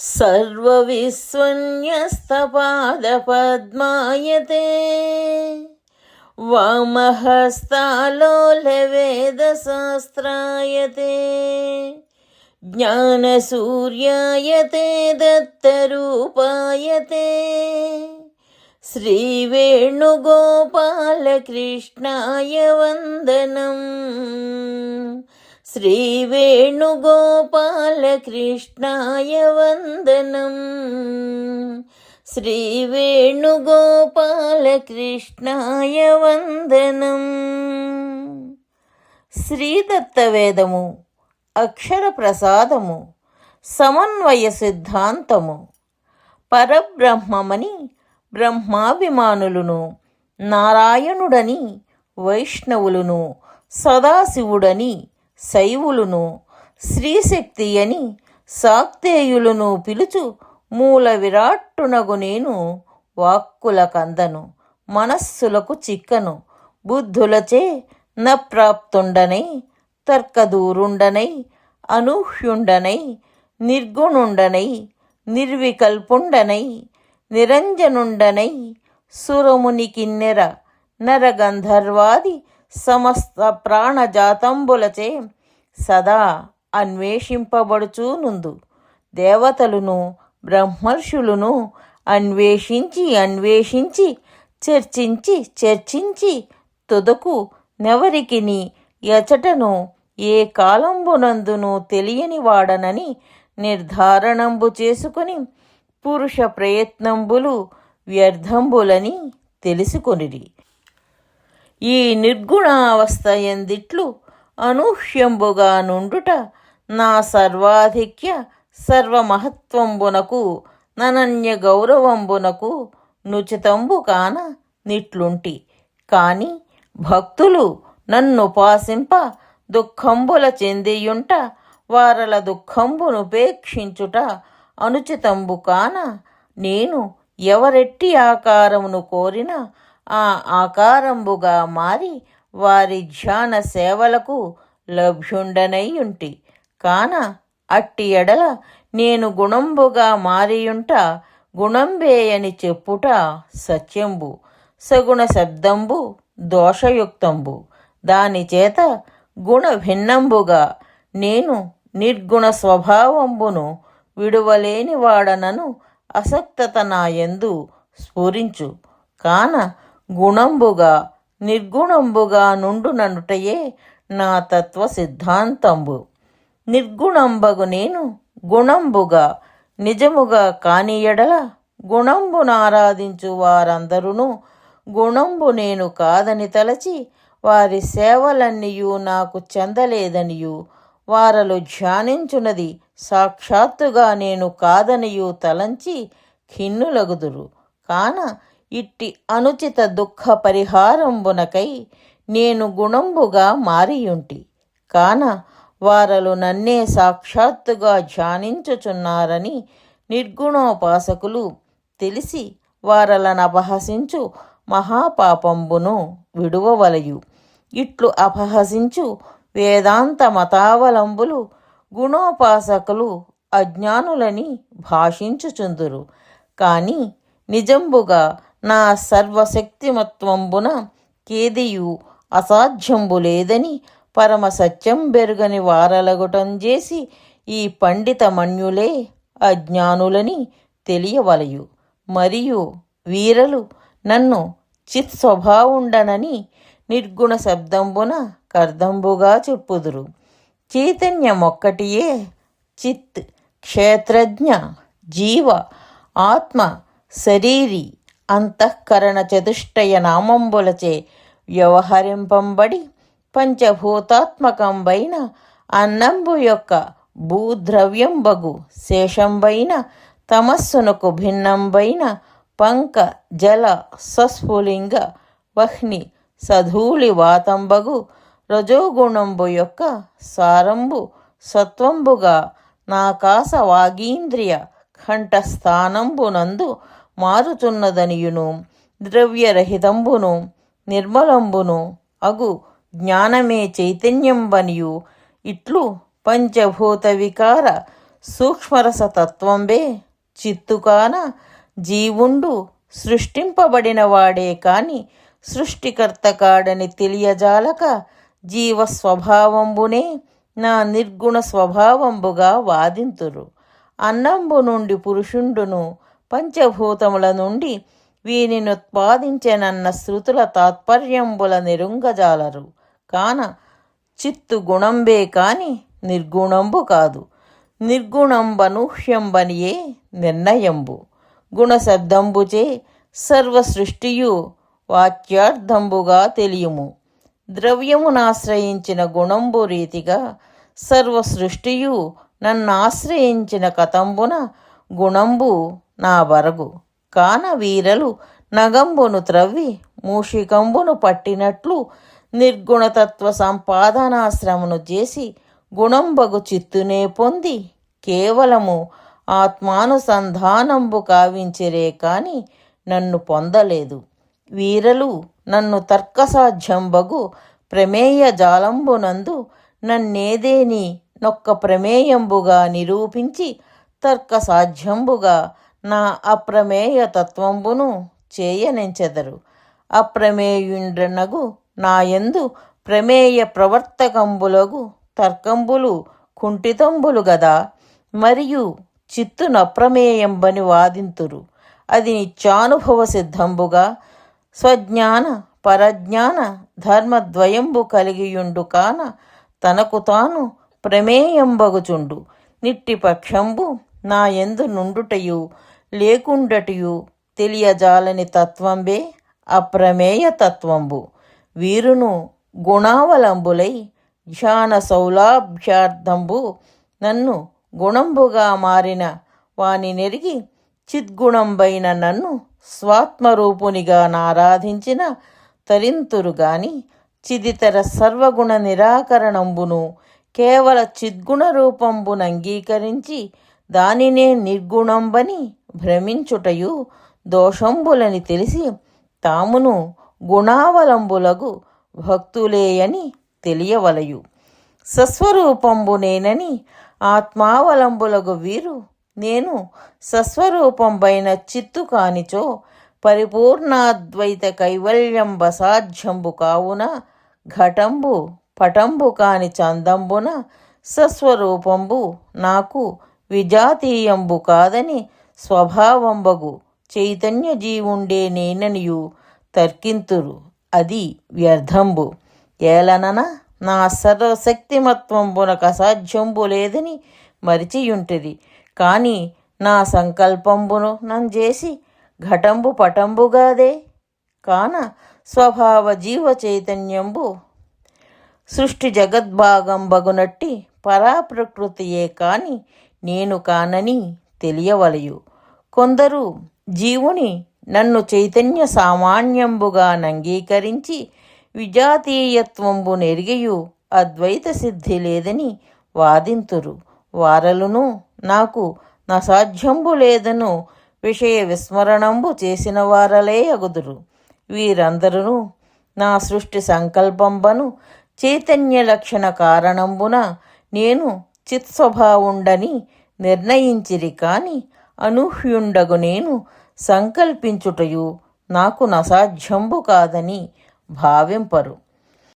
सर्वविस्वन्यस्तपादपद्मायते वामहस्तालोलवेदशास्त्रायते ज्ञानसूर्यायते दत्तरूपायते श्रीवेणुगोपालकृष्णाय वन्दनम् श्रीवेणुगोपालकृष्णाय वन्दनम् श्रीवेणुगोपालकृष्णाय वन्दनम्. శ్రీదత్తవేదము అక్షర ప్రసాదము సమన్వయ సిద్ధాంతము. పరబ్రహ్మమని బ్రహ్మాభిమానులును, నారాయణుడని వైష్ణవులును, సదాశివుడని శైవులును, శ్రీశక్తి అని శాక్తేయులును పిలుచు మూల విరాట్టునగు నేను వాక్కుల కందను, మనస్సులకు చిక్కను, బుద్ధులచే నప్రాప్తుండనై, తర్కదూరుండనై, అనూహ్యుండనై, నిర్గుణుండనై, నిర్వికల్పుండనై, నిరంజనుండనై, సురముని కిన్నెర నరగంధర్వాది సమస్త ప్రాణజాతంబులచే సదా అన్వేషింపబడుచూనుందు. దేవతలును బ్రహ్మర్షులును అన్వేషించి చర్చించి తుదకు నెవరికిని ఎచటను ఏ కాలంబునందును తెలియని వాడనని నిర్ధారణంబు చేసుకుని పురుష ప్రయత్నంబులు వ్యర్థంబులని తెలుసుకొనిరి. ఈ నిర్గుణావస్థ ఎందిట్లు అనూహ్యంబుగా నుండుట నా సర్వాధిక్య సర్వమహత్వంబునకు ననన్య గౌరవంబునకు నుచితంబు కాన నిట్లుంటి. కాని భక్తులు నన్నుపాసింప దుఃఖంబుల చెందియుంట వారల దుఃఖంబునుపేక్షించుట అనుచితంబు కాన నేను ఎవరెట్టి ఆకారమును కోరిన ఆ ఆకారంబుగా మారి వారి ధ్యాన సేవలకు లభ్యుండనైయుంటి. కాన అట్టి ఎడల నేను గుణంబుగా మారియుంట గుణంబేయని చెప్పుట సత్యంబు, సగుణ శబ్దంబు దోషయుక్తంబు. దానిచేత గుణ భిన్నంబుగా నేను నిర్గుణ స్వభావంబును విడువలేని వాడనను అసక్తత నాయందు స్ఫురించు. కాన గుణంబుగా నిర్గుణంబుగా నుండుననుటయే నా తత్వ సిద్ధాంతంబు. నిర్గుణంబగు నేను గుణంబుగా నిజముగా కాని ఎడల గుణంబునారాధించు వారందరూ గుణంబు నేను కాదని తలచి వారి సేవలన్నీయు నాకు చెందలేదనియు, వారలు ధ్యానించున్నది సాక్షాత్తుగా నేను కాదనియు తలంచి ఖిన్నులగుదురు. కాన ఇట్టి అనుచిత దుఃఖ పరిహారంబునకై నేను గుణంబుగా మారియుంటి. కాన వారలు నన్నే సాక్షాత్తుగా ధ్యానించుచున్నారని నిర్గుణోపాసకులు తెలిసి వారలనపహసించు మహాపాపంబును విడువవలయు. ఇట్లు అపహసించు వేదాంత మతావలంబులు గుణోపాసకులు అజ్ఞానులని భాషించుచుందురు. కాని నిజంబుగా నా సర్వశక్తిమత్వంబున కేదియు అసాధ్యంబు లేదని పరమసత్యం బెరుగని వారలగుటం చేసి ఈ పండిత మన్యులే అజ్ఞానులని తెలియవలయు. మరియు వీరలు నన్ను చిత్ స్వభావుండనని నిర్గుణ శబ్దంబున కర్దంబుగా చెప్పుదురు. చైతన్యమొక్కటియే చిత్, క్షేత్రజ్ఞ, జీవ, ఆత్మ, శరీరి, అంతఃకరణ చతుష్టయ నామంబులచే వ్యవహరింపంబడి పంచభూతాత్మకంబైన అన్నంబు యొక్క భూద్రవ్యంబగు శేషంబైన తమస్సునకు భిన్నంబైన పంక జల సస్ఫులింగ వహ్ని సధూళి వాతంబగు రజోగుణంబు యొక్క సారంబు సత్వంబుగా నాకాస వాగీంద్రియ కంఠస్థానంబునందు మారుచున్నదనియును, ద్రవ్యరహితంబును నిర్మలంబును అగు జ్ఞానమే చైతన్యంబనియు ఇట్లు పంచభూత వికార సూక్ష్మరస తత్వంబే చిత్తుకాన జీవుండు సృష్టింపబడిన వాడే కాని సృష్టికర్త కాడని తెలియజాలక జీవ స్వభావంబునే నా నిర్గుణ స్వభావంబుగా వాదింతురు. అన్నంబు నుండి పురుషుండును పంచభూతముల నుండి వీనినుత్పాదించెనన్న శృతుల తాత్పర్యంబుల నిరుంగజాలరు. కాన చిత్తు గుణంబే కాని నిర్గుణంబు కాదు. నిర్గుణంబనూహ్యంబనియే నిర్ణయంబు. గుణశబ్దంబుచే సర్వ సృష్టియు వాచ్యార్థంబుగా తెలియము. ద్రవ్యమునాశ్రయించిన గుణంబు రీతిగా సర్వ సృష్టియు నన్నాశ్రయించిన కతంబున గుణంబు నా బరగు. కాన వీరలు నగంబును త్రవ్వి మూషికంబును పట్టినట్లు నిర్గుణతత్వ సంపాదనాశ్రమును చేసి గుణంబగు చిత్తునే పొంది కేవలము ఆత్మానుసంధానంబు కావించిరే కాని నన్ను పొందలేదు. వీరలు నన్ను తర్కసాధ్యంబగు ప్రమేయ జాలంబునందు నన్నేదేని నొక్క ప్రమేయంబుగా నిరూపించి తర్కసాధ్యంబుగా నా అప్రమేయ తత్వంబును చేయనెంచెదరు. అప్రమేయుండ్రనగు నాయందు ప్రమేయ ప్రవర్తకంబులగు తర్కంబులు కుంఠితంబులు గదా. మరియు చిత్తునప్రమేయంబని వాదింతురు. అది నిత్యానుభవ సిద్ధంబుగా స్వజ్ఞాన పరజ్ఞాన ధర్మద్వయంబు కలిగియుండు కాన తనకు తాను ప్రమేయంబగుచుండు. నిట్టి పక్షంబు నా యందు నుండుటయు లేకుండటయు తెలియజాలని తత్వంబే అప్రమేయ తత్వంబు. వీరును గుణావలంబులై ధ్యాన సౌలాభ్యార్థంబు నన్ను గుణంబుగా మారిన వాని నెరిగి చిద్గుణంబైన నన్ను స్వాత్మరూపునిగా నారాధించిన తరింతురు గాని చిదితర సర్వగుణ నిరాకరణంబును కేవల చిద్గుణ రూపంబునంగీకరించి దానినే నిర్గుణంబని భ్రమించుటయు దోషంబులని తెలిసి తామును గుణావలంబులగు భక్తులేయని తెలియవలయు. సస్వరూపంబునేనని ఆత్మావలంబులగు వీరు నేను సస్వరూపంబైన చిత్తు కానిచో పరిపూర్ణాద్వైత కైవల్యంబ సాధ్యంబు కావున ఘటంబు పటంబు కాని చందంబున సస్వరూపంబు నాకు విజాతీయంబు కాదని స్వభావంబగు చైతన్య జీవుండే నేననియు తర్కింతురు. అది వ్యర్థంబు. ఏలనన నా సర్వశక్తిమత్వంబునకు అసాధ్యంబు లేదని మరిచియుంటిరి. కాని నా సంకల్పంబును నంజేసి ఘటంబు పటంబుగాదే. కాన స్వభావ జీవ చైతన్యంబు సృష్టి జగద్భాగంబగునట్టి పరాప్రకృతియే కాని నేను కానని తెలియవలయు. కొందరు జీవుని నన్ను చైతన్య సామాన్యంబుగా నంగీకరించి విజాతీయత్వంబు నెరిగియు అద్వైత సిద్ధి లేదని వాదింతురు. వారలును నాకు నసాధ్యంబు లేదను విషయ విస్మరణంబు చేసిన వారలే అగుదురు. వీరందరూ నా సృష్టి సంకల్పంబను చైతన్య లక్షణ కారణంబున నేను చిత్స్వభావుండని నిర్ణయించిరి. కాని అనూహ్యుండగు నేను సంకల్పించుటయు నాకు నసాధ్యంబు కాదని భావింపరు.